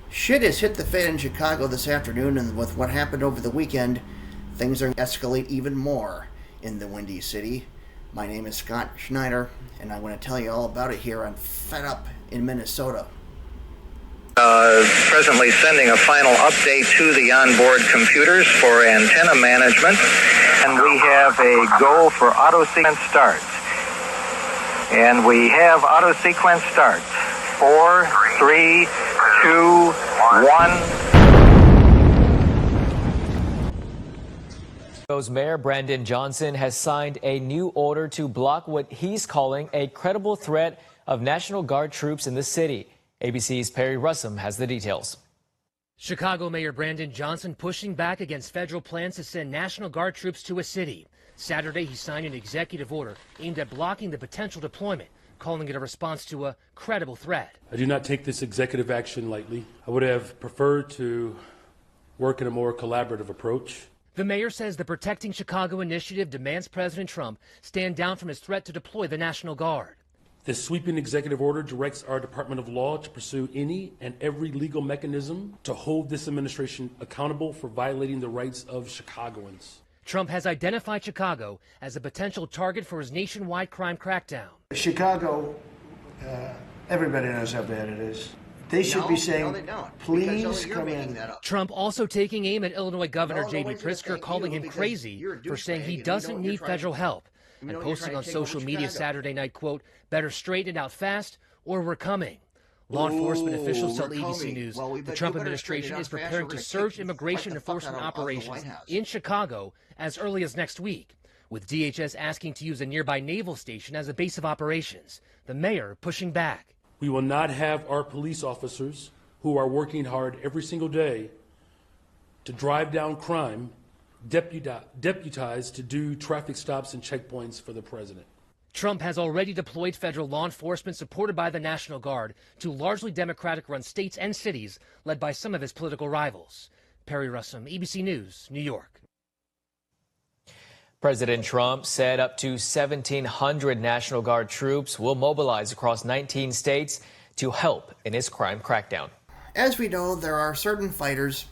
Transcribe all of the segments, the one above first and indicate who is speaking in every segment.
Speaker 1: Shit has hit the fan in Chicago this afternoon, and with what happened over the weekend, things are escalate even more in the Windy City. My name is Scott Schneider, and I want to tell you all about it here on Fed Up in Minnesota.
Speaker 2: Presently sending a final update to the onboard computers for antenna management, and we have a go for auto sequence start. And we have auto sequence start. 4, 3, 2, 1.
Speaker 3: Mayor Brandon Johnson has signed a new order to block what he's calling a credible threat of National Guard troops in the city. ABC's Perry Russum has the details.
Speaker 4: Chicago Mayor Brandon Johnson pushing back against federal plans to send National Guard troops to a city. Saturday, he signed an executive order aimed at blocking the potential deployment, calling it a response to a credible threat.
Speaker 5: I do not take this executive action lightly. I would have preferred to work in a more collaborative approach.
Speaker 4: The mayor says the Protecting Chicago initiative demands President Trump stand down from his threat to deploy the National Guard.
Speaker 5: This sweeping executive order directs our Department of Law to pursue any and every legal mechanism to hold this administration accountable for violating the rights of Chicagoans.
Speaker 4: Trump has identified Chicago as a potential target for his nationwide crime crackdown.
Speaker 6: Chicago, everybody knows how bad it is. They should be saying, please come in.
Speaker 4: Trump also taking aim at Illinois Governor J.B. Pritzker, calling him crazy for saying he doesn't need federal help, and posting on social media Saturday night, quote, better straighten it out fast or we're coming. Law enforcement officials tell ABC News the Trump administration is preparing to surge immigration enforcement operations in Chicago as early as next week, with DHS asking to use a nearby naval station as a base of operations. The mayor pushing back.
Speaker 5: We will not have our police officers, who are working hard every single day to drive down crime, deputized to do traffic stops and checkpoints for the president.
Speaker 4: Trump has already deployed federal law enforcement supported by the National Guard to largely Democratic-run states and cities led by some of his political rivals. Perry Russum, ABC News, New York.
Speaker 3: President Trump said up to 1,700 National Guard troops will mobilize across 19 states to help in his crime crackdown.
Speaker 1: As we know, there are certain fighters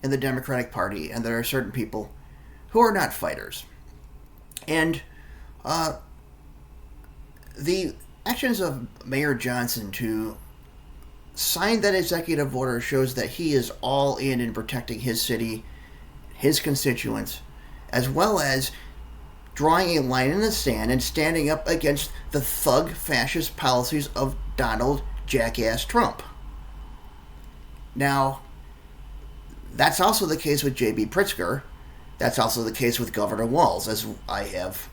Speaker 1: in the Democratic Party, and there are certain people who are not fighters. And the actions of Mayor Johnson to sign that executive order shows that he is all in protecting his city, his constituents, as well as drawing a line in the sand and standing up against the thug fascist policies of Donald Jackass Trump. Now, that's also the case with J.B. Pritzker. That's also the case with Governor Walz, as I have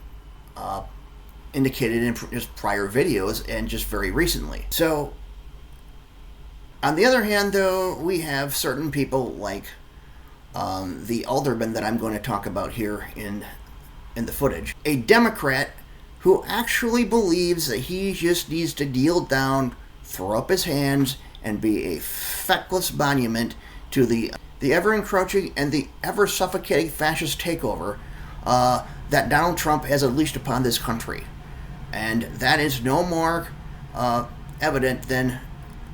Speaker 1: indicated in just prior videos and just very recently. So, on the other hand, though, we have certain people like the alderman that I'm going to talk about here in the footage. A Democrat who actually believes that he just needs to kneel down, throw up his hands, and be a feckless monument to the ever-encroaching and the ever-suffocating fascist takeover that Donald Trump has unleashed upon this country. And that is no more evident than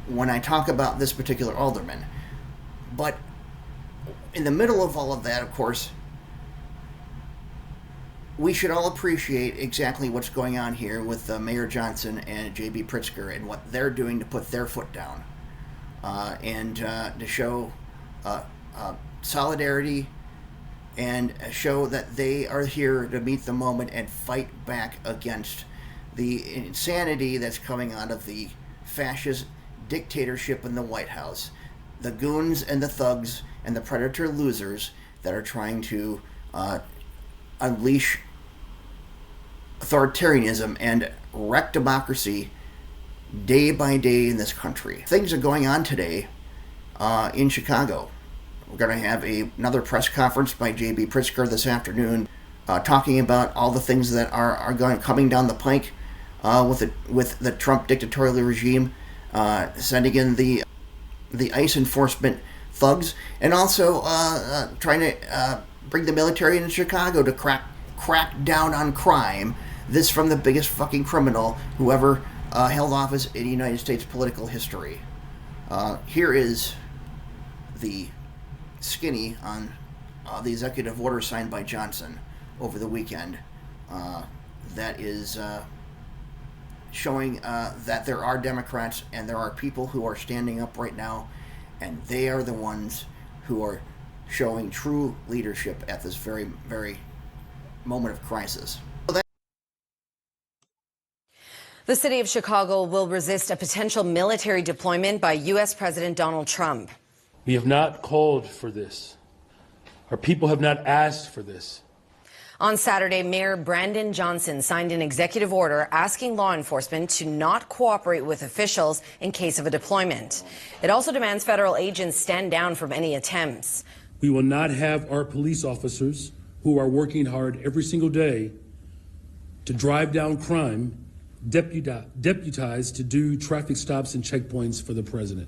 Speaker 1: when I talk about this particular alderman. But in the middle of all of that, of course, we should all appreciate exactly what's going on here with Mayor Johnson and J.B. Pritzker and what they're doing to put their foot down and to show solidarity and show that they are here to meet the moment and fight back against the insanity that's coming out of the fascist dictatorship in the White House, the goons and the thugs and the predator losers that are trying to unleash authoritarianism and wreck democracy day by day in this country. Things are going on today in Chicago. We're going to have another press conference by J.B. Pritzker this afternoon talking about all the things that are coming down the pike with the Trump dictatorial regime, sending in the ICE enforcement thugs, and also trying to bring the military into Chicago to crack down on crime. This from the biggest fucking criminal who ever held office in United States political history. Here is the skinny on the executive order signed by Johnson over the weekend that is showing that there are Democrats and there are people who are standing up right now, and they are the ones who are showing true leadership at this very, very moment of crisis.
Speaker 7: The city of Chicago will resist a potential military deployment by U.S. President Donald Trump.
Speaker 5: We have not called for this. Our people have not asked for this.
Speaker 7: On Saturday, Mayor Brandon Johnson signed an executive order asking law enforcement to not cooperate with officials in case of a deployment. It also demands federal agents stand down from any attempts.
Speaker 5: We will not have our police officers who are working hard every single day to drive down crime deputized to do traffic stops and checkpoints for the president.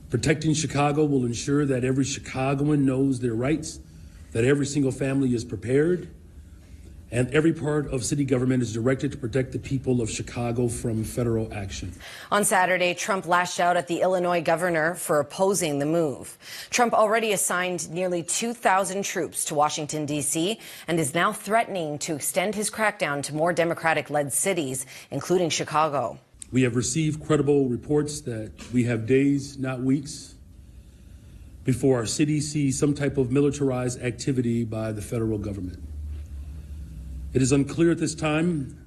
Speaker 5: Protecting Chicago will ensure that every Chicagoan knows their rights, that every single family is prepared, and every part of city government is directed to protect the people of Chicago from federal action.
Speaker 7: On Saturday, Trump lashed out at the Illinois governor for opposing the move. Trump already assigned nearly 2,000 troops to Washington, D.C., and is now threatening to extend his crackdown to more Democratic-led cities, including Chicago.
Speaker 5: We have received credible reports that we have days, not weeks, before our city sees some type of militarized activity by the federal government. It is unclear at this time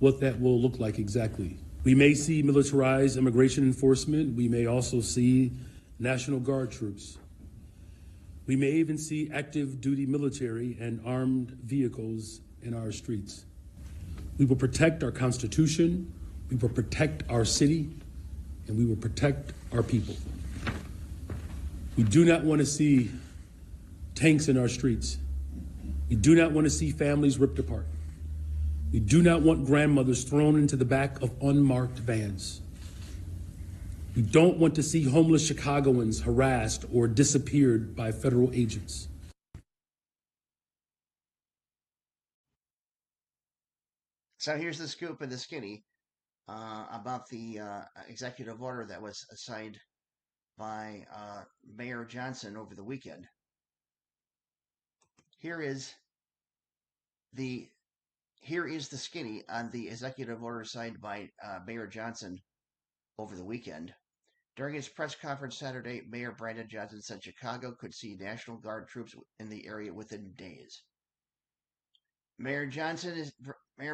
Speaker 5: what that will look like exactly. We may see militarized immigration enforcement. We may also see National Guard troops. We may even see active duty military and armed vehicles in our streets. We will protect our Constitution, we will protect our city, and we will protect our people. We do not want to see tanks in our streets. We do not want to see families ripped apart. We do not want grandmothers thrown into the back of unmarked vans. We don't want to see homeless Chicagoans harassed or disappeared by federal agents.
Speaker 1: So here's the scoop of the skinny about the executive order that was signed by Mayor Johnson over the weekend. Here is the skinny on the executive order signed by Mayor Johnson over the weekend. During his press conference Saturday, Mayor Brandon Johnson said Chicago could see National Guard troops in the area within days. Mayor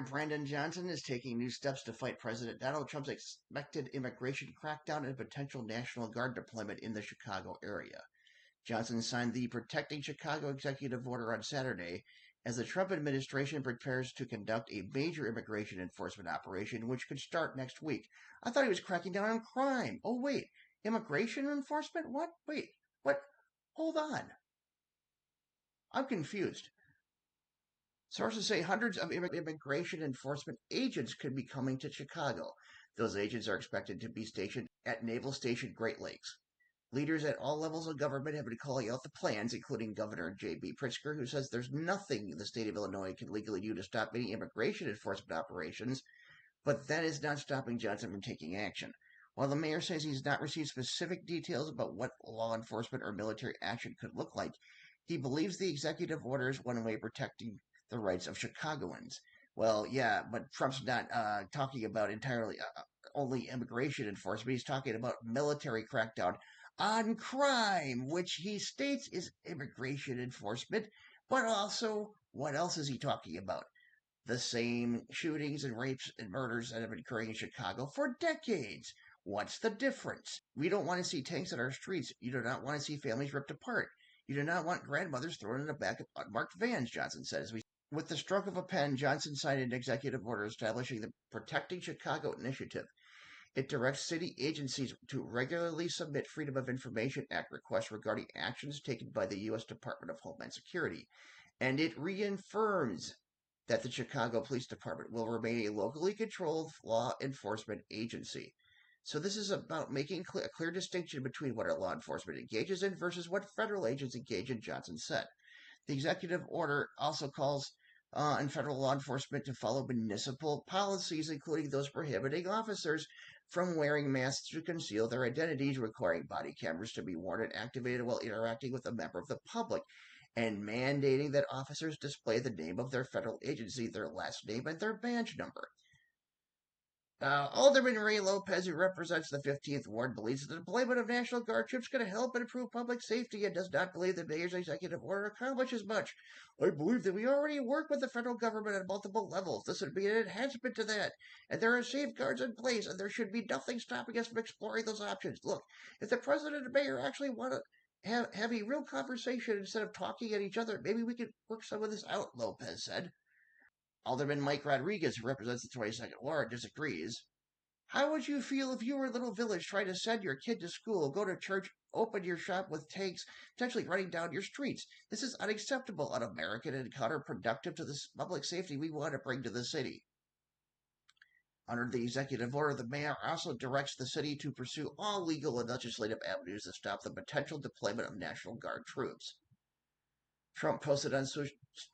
Speaker 1: Brandon Johnson is taking new steps to fight President Donald Trump's expected immigration crackdown and potential National Guard deployment in the Chicago area. Johnson signed the Protecting Chicago executive order on Saturday as the Trump administration prepares to conduct a major immigration enforcement operation, which could start next week. I thought he was cracking down on crime. Oh, wait. Immigration enforcement? What? Wait. What? Hold on. I'm confused. Sources say hundreds of immigration enforcement agents could be coming to Chicago. Those agents are expected to be stationed at Naval Station Great Lakes. Leaders at all levels of government have been calling out the plans, including Governor J.B. Pritzker, who says there's nothing the state of Illinois can legally do to stop any immigration enforcement operations, but that is not stopping Johnson from taking action. While the mayor says he's not received specific details about what law enforcement or military action could look like, he believes the executive order is one way protecting the rights of Chicagoans. Well, yeah, but Trump's not talking about entirely only immigration enforcement. He's talking about military crackdown on crime, which he states is immigration enforcement. But also, what else is he talking about? The same shootings and rapes and murders that have been occurring in Chicago for decades. What's the difference? We don't want to see tanks in our streets. You do not want to see families ripped apart. You do not want grandmothers thrown in the back of unmarked vans, Johnson said. With the stroke of a pen, Johnson signed an executive order establishing the Protecting Chicago Initiative. It directs city agencies to regularly submit Freedom of Information Act requests regarding actions taken by the U.S. Department of Homeland Security. And it reaffirms that the Chicago Police Department will remain a locally controlled law enforcement agency. So this is about making a clear distinction between what our law enforcement engages in versus what federal agents engage in, Johnson said. The executive order also calls on federal law enforcement to follow municipal policies, including those prohibiting officers from wearing masks to conceal their identities, requiring body cameras to be worn and activated while interacting with a member of the public, and mandating that officers display the name of their federal agency, their last name, and their badge number. Alderman Ray Lopez, who represents the 15th Ward, believes that the deployment of National Guard troops can help improve public safety and does not believe the mayor's executive order accomplishes much. I believe that we already work with the federal government on multiple levels. This would be an enhancement to that. And there are safeguards in place, and there should be nothing stopping us from exploring those options. Look, if the president and mayor actually want to have a real conversation instead of talking at each other, maybe we could work some of this out, Lopez said. Alderman Mike Rodriguez, who represents the 22nd Ward, disagrees. How would you feel if you were a little village trying to send your kid to school, go to church, open your shop with tanks, potentially running down your streets? This is unacceptable, un-American, and counterproductive to the public safety we want to bring to the city. Under the executive order, the mayor also directs the city to pursue all legal and legislative avenues to stop the potential deployment of National Guard troops. Trump posted on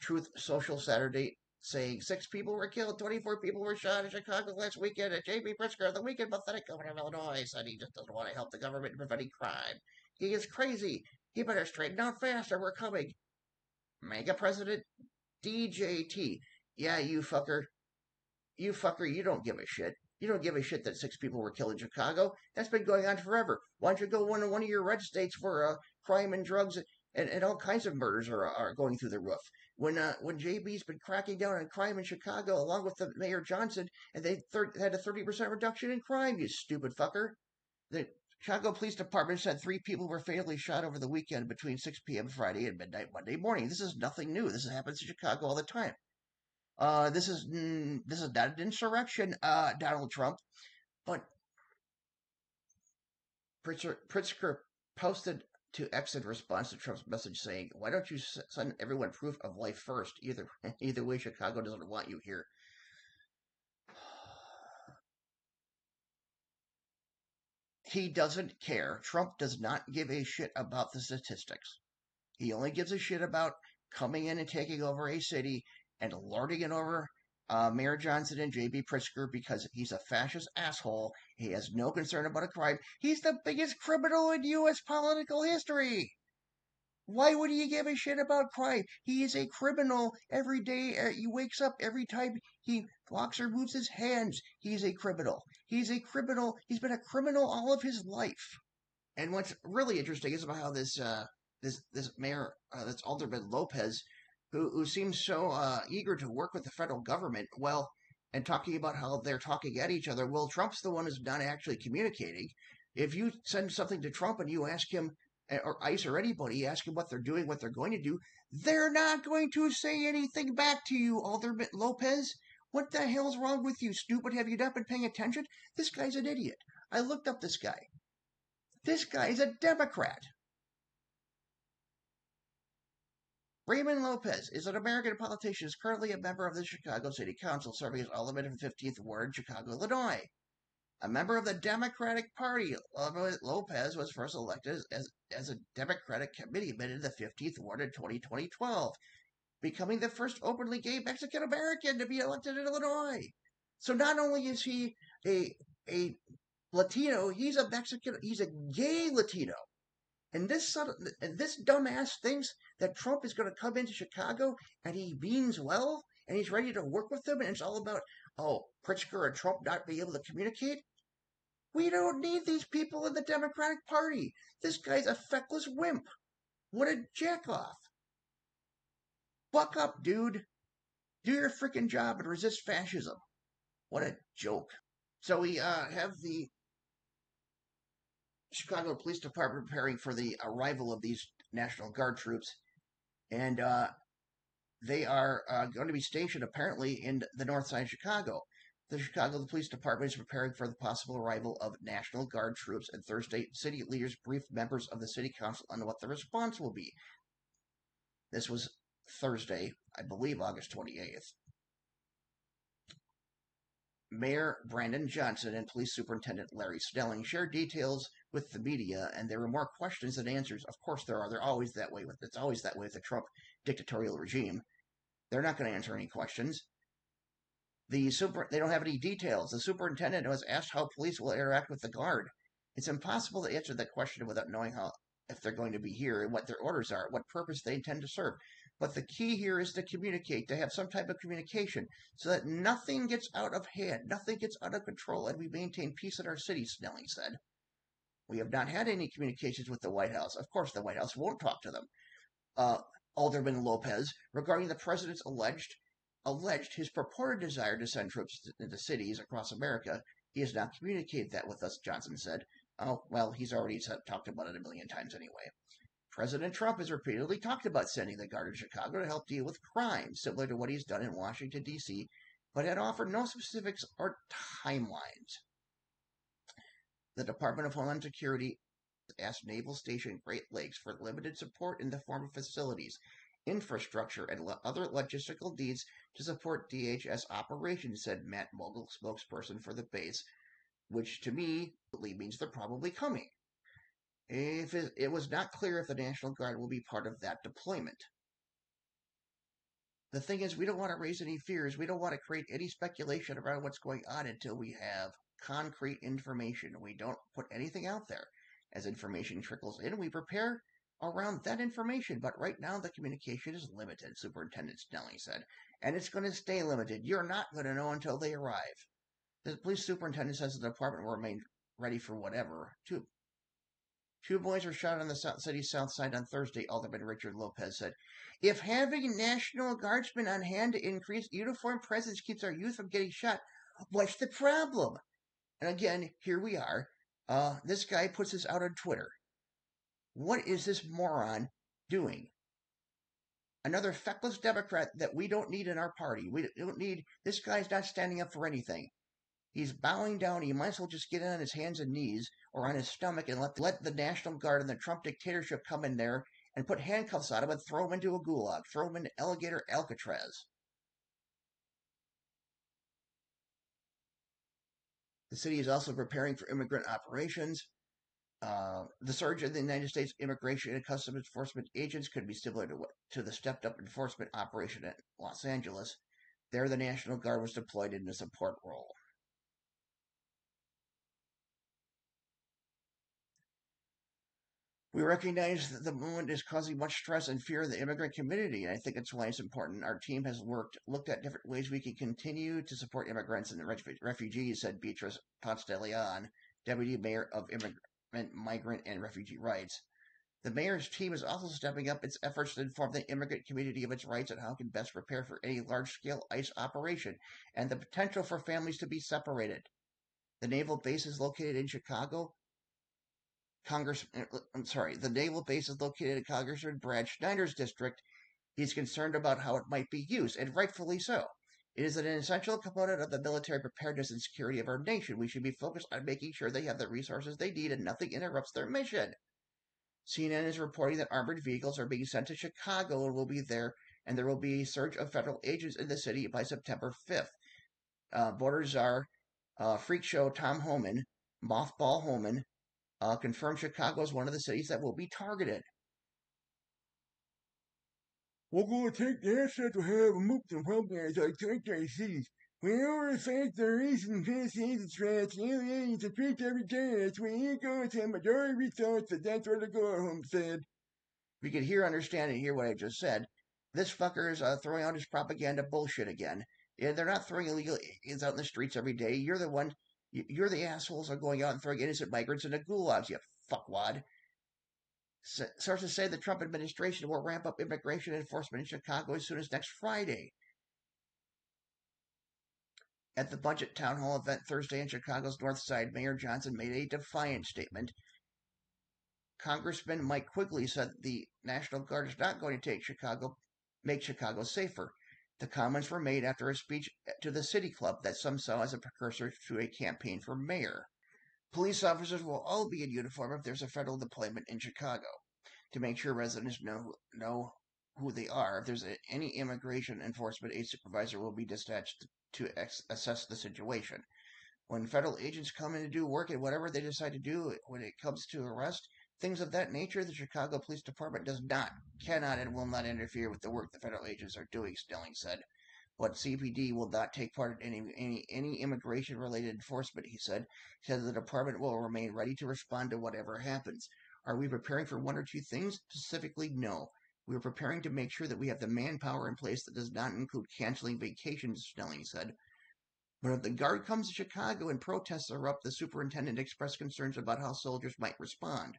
Speaker 1: Truth Social Saturday saying 6 people were killed, 24 people were shot in Chicago last weekend, and J.B. Pritzker, the weekend pathetic governor of Illinois, said he just doesn't want to help the government in preventing crime. He is crazy. He better straighten out fast or we're coming. Mega President DJT. Yeah, you fucker. You fucker, you don't give a shit. You don't give a shit that 6 people were killed in Chicago. That's been going on forever. Why don't you go to one of your red states where crime and drugs and all kinds of murders are going through the roof? When JB's been cracking down on crime in Chicago, along with the Mayor Johnson, and they had a 30% reduction in crime, you stupid fucker. The Chicago Police Department said 3 people were fatally shot over the weekend between 6 p.m. Friday and midnight Monday morning. This is nothing new. This happens in Chicago all the time. This is not an insurrection, Donald Trump, but Pritzker posted to X in response to Trump's message saying, "Why don't you send everyone proof of life first? Either way, Chicago doesn't want you here." He doesn't care. Trump does not give a shit about the statistics. He only gives a shit about coming in and taking over a city and lording it over Mayor Johnson and J.B. Pritzker because he's a fascist asshole. He has no concern about a crime. He's the biggest criminal in U.S. political history. Why would he give a shit about crime? He is a criminal every day. He wakes up every time he walks or moves his hands. He's a criminal. He's a criminal. He's been a criminal all of his life. And what's really interesting is about how this mayor, this Alderman Lopez, who seems so eager to work with the federal government, well, and talking about how they're talking at each other. Well, Trump's the one who's not actually communicating. If you send something to Trump and you ask him, or ICE or anybody, ask him what they're doing, what they're going to do, they're not going to say anything back to you, Alderman Lopez. What the hell's wrong with you, stupid? Have you not been paying attention? This guy's an idiot. I looked up this guy. This guy is a Democrat. Raymond Lopez is an American politician, is currently a member of the Chicago City Council, serving as alderman of the 15th Ward, Chicago, Illinois. A member of the Democratic Party, Lopez was first elected as a Democratic committeeman in the 15th Ward in 2012, becoming the first openly gay Mexican-American to be elected in Illinois. So not only is he a Latino, he's a Mexican, he's a gay Latino. And this dumbass thinks that Trump is going to come into Chicago and he means well and he's ready to work with them and it's all about, Pritzker and Trump not being able to communicate. We don't need these people in the Democratic Party. This guy's a feckless wimp. What a jackoff. Buck up, dude. Do your freaking job and resist fascism. What a joke. So we have the Chicago Police Department preparing for the arrival of these National Guard troops. And they are going to be stationed apparently in the north side of Chicago. The Chicago Police Department is preparing for the possible arrival of National Guard troops, and Thursday, city leaders briefed members of the city council on what the response will be. This was Thursday, I believe August 28th. Mayor Brandon Johnson and Police Superintendent Larry Snelling shared details with the media, and there were more questions than answers. Of course there are. They're always that way it's always that way with the Trump dictatorial regime. They're not going to answer any questions. They don't have any details. The superintendent was asked how police will interact with the guard. It's impossible to answer that question without knowing if they're going to be here and what their orders are, what purpose they intend to serve. But the key here is to communicate, to have some type of communication, so that nothing gets out of hand, nothing gets out of control, and we maintain peace in our city, Snelling said. We have not had any communications with the White House. Of course, the White House won't talk to them. Alderman Lopez, regarding the president's alleged his purported desire to send troops into cities across America. He has not communicated that with us, Johnson said. Oh, well, he's already talked about it a million times anyway. President Trump has repeatedly talked about sending the Guard to Chicago to help deal with crime, similar to what he's done in Washington, D.C., but had offered no specifics or timelines. The Department of Homeland Security asked Naval Station Great Lakes for limited support in the form of facilities, infrastructure, and other logistical needs to support DHS operations, said Matt Mogul, spokesperson for the base, which to me means they're probably coming. If it was not clear if the National Guard will be part of that deployment. The thing is, we don't want to raise any fears. We don't want to create any speculation around what's going on until we have concrete information. We don't put anything out there. As information trickles in, we prepare around that information. But right now, the communication is limited, Superintendent Snelling said. And it's going to stay limited. You're not going to know until they arrive. The police superintendent says the department will remain ready for whatever. Two boys were shot on the city's south side on Thursday, Alderman Richard Lopez said. If having National Guardsmen on hand to increase uniform presence keeps our youth from getting shot, what's the problem? And again, here we are. This guy puts this out on Twitter. What is this moron doing? Another feckless Democrat that we don't need in our party. We don't need. This guy's not standing up for anything. He's bowing down. He might as well just get on his hands and knees or on his stomach and let the National Guard and the Trump dictatorship come in there and put handcuffs on him and throw him into a gulag, throw him into alligator Alcatraz. The city is also preparing for immigrant operations. The surge in the United States immigration and customs enforcement agents could be similar to the stepped-up enforcement operation at Los Angeles. There, the National Guard was deployed in a support role. We recognize that the movement is causing much stress and fear in the immigrant community, and I think that's why it's important. Our team has looked at different ways we can continue to support immigrants and refugees, said Beatrice Ponce-de-Leon, Deputy Mayor of Migrant and Refugee Rights. The mayor's team is also stepping up its efforts to inform the immigrant community of its rights and how it can best prepare for any large-scale ICE operation and the potential for families to be separated. The naval base is located in Chicago. The naval base is located in Congressman Brad Schneider's district. He's concerned about how it might be used, and rightfully so. It is an essential component of the military preparedness and security of our nation. We should be focused on making sure they have the resources they need and nothing interrupts their mission. CNN is reporting that armored vehicles are being sent to Chicago and will be there, and there will be a surge of federal agents in the city by September 5th. Border czar, freak show Tom Homan, Mothball Homan, confirmed Chicago is one of the cities that will be targeted.
Speaker 8: We're going to take the effort to have movement programs like Turkey cities. Whenever in fact there is some translation threats, aliens to treat every day. That's where you go to majority results, but that's where the Gorham said.
Speaker 1: We could understand and hear what I just said. This fucker is throwing out his propaganda bullshit again. Yeah, they're not throwing illegal aliens out in the streets every day. You're the assholes are going out and throwing innocent migrants into gulags, you fuckwad. Sources say the Trump administration will ramp up immigration enforcement in Chicago as soon as next Friday. At the budget town hall event Thursday in Chicago's North Side, Mayor Johnson made a defiant statement. Congressman Mike Quigley said the National Guard is not going to make Chicago safer. The comments were made after a speech to the City Club that some saw as a precursor to a campaign for mayor. Police officers will all be in uniform if there's a federal deployment in Chicago. To make sure residents know who they are, if there's any immigration enforcement, a supervisor will be dispatched to assess the situation. When federal agents come in to do work and whatever they decide to do when it comes to arrest, things of that nature, the Chicago Police Department cannot, and will not interfere with the work the federal agents are doing, Snelling said. but CPD will not take part in any immigration-related enforcement, he said. He said the department will remain ready to respond to whatever happens. Are we preparing for one or two things? Specifically, no. We are preparing to make sure that we have the manpower in place that does not include canceling vacations, Snelling said. But if the Guard comes to Chicago and protests erupt, the superintendent expressed concerns about how soldiers might respond.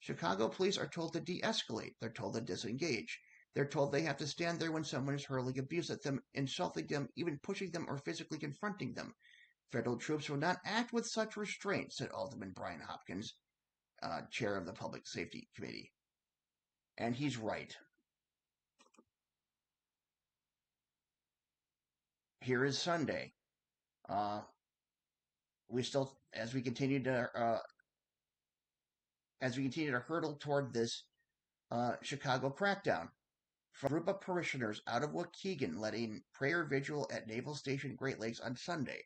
Speaker 1: Chicago police are told to de-escalate. They're told to disengage. They're told they have to stand there when someone is hurling abuse at them, insulting them, even pushing them or physically confronting them. Federal troops will not act with such restraint, said Alderman Brian Hopkins, chair of the Public Safety Committee. And he's right. Here is Sunday. We still, as we continue to hurtle toward this Chicago crackdown, from a group of parishioners out of Waukegan led a prayer vigil at Naval Station Great Lakes on Sunday.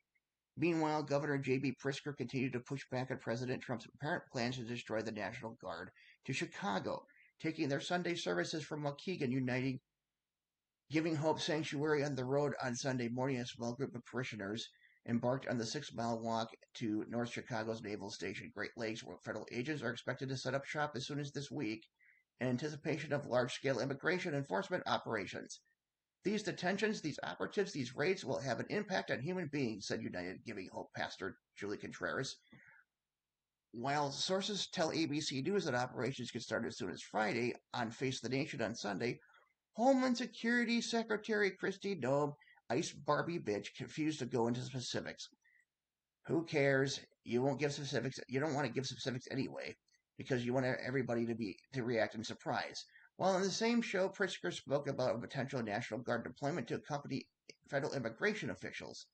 Speaker 1: Meanwhile, Governor J.B. Pritzker continued to push back on President Trump's apparent plans to destroy the National Guard to Chicago, taking their Sunday services from Waukegan, uniting Giving Hope Sanctuary on the road on Sunday morning. A small group of parishioners embarked on the 6-mile walk to North Chicago's Naval Station Great Lakes, where federal agents are expected to set up shop as soon as this week in anticipation of large-scale immigration enforcement operations. These detentions, these operatives, these raids will have an impact on human beings, said United Giving Hope pastor Julie Contreras. While sources tell ABC News that operations could start as soon as Friday, on Face the Nation on Sunday, Homeland Security Secretary Kristi Noem iced Barbie bitch, confused to go into specifics. Who cares? You won't give specifics. You don't want to give specifics anyway, because you want everybody to react in surprise. While on the same show, Pritzker spoke about a potential National Guard deployment to accompany federal immigration officials.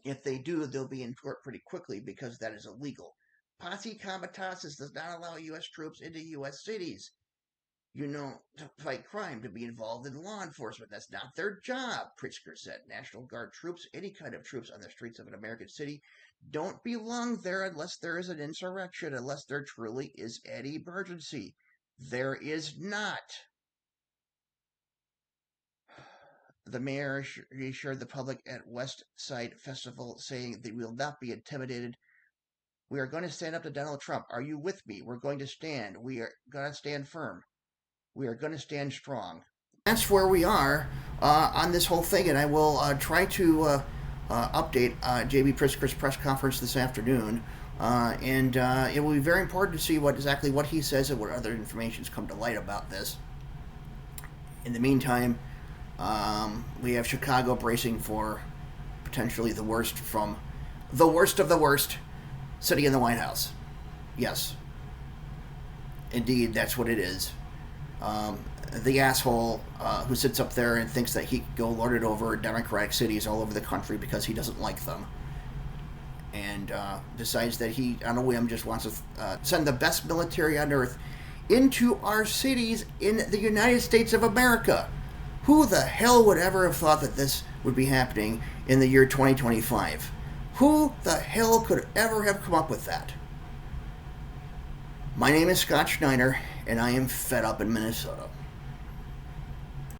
Speaker 1: If they do, they'll be in court pretty quickly because that is illegal. Posse Comitatus does not allow U.S. troops into U.S. cities. To fight crime, to be involved in law enforcement. That's not their job, Pritzker said. National Guard troops, any kind of troops on the streets of an American city, don't belong there unless there is an insurrection, unless there truly is an emergency. There is not. The mayor reassured the public at West Side Festival, saying they will not be intimidated. We are going to stand up to Donald Trump. Are you with me? We're going to stand. We are going to stand firm. We are going to stand strong. That's where we are on this whole thing, and I will try to update J.B. Pritzker's press conference this afternoon, and it will be very important to see exactly what he says and what other information's come to light about this. In the meantime, we have Chicago bracing for potentially the worst from the worst of the worst sitting in the White House. Yes. Indeed, that's what it is. The asshole who sits up there and thinks that he can go lord it over Democratic cities all over the country because he doesn't like them. And decides that he, on a whim, just wants to send the best military on earth into our cities in the United States of America. Who the hell would ever have thought that this would be happening in the year 2025? Who the hell could ever have come up with that? My name is Scott Schneider, and I am fed up in Minnesota.